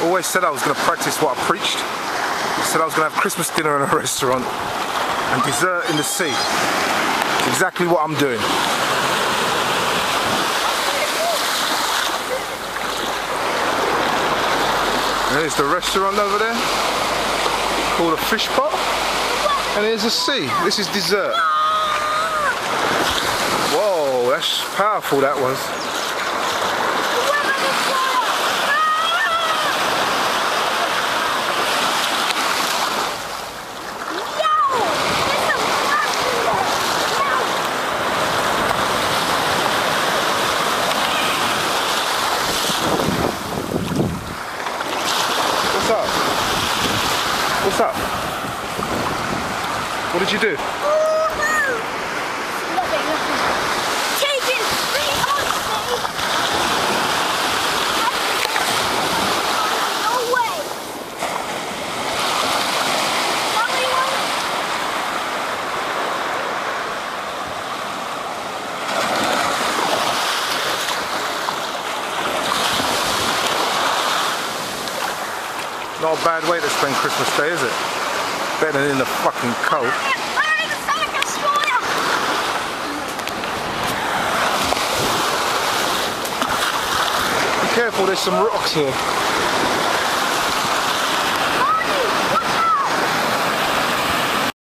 Always said I was going to practice what I preached. I said I was going to have Christmas dinner in a restaurant and dessert in the sea. It's exactly what I'm doing. There's the restaurant over there, called a Fish Pot, and here's the sea. This is dessert. Whoa, that's powerful, that was. What's up? What did you do? Not a bad way to spend Christmas Day, is it? Better than in the fucking cold. Be careful, there's some rocks here.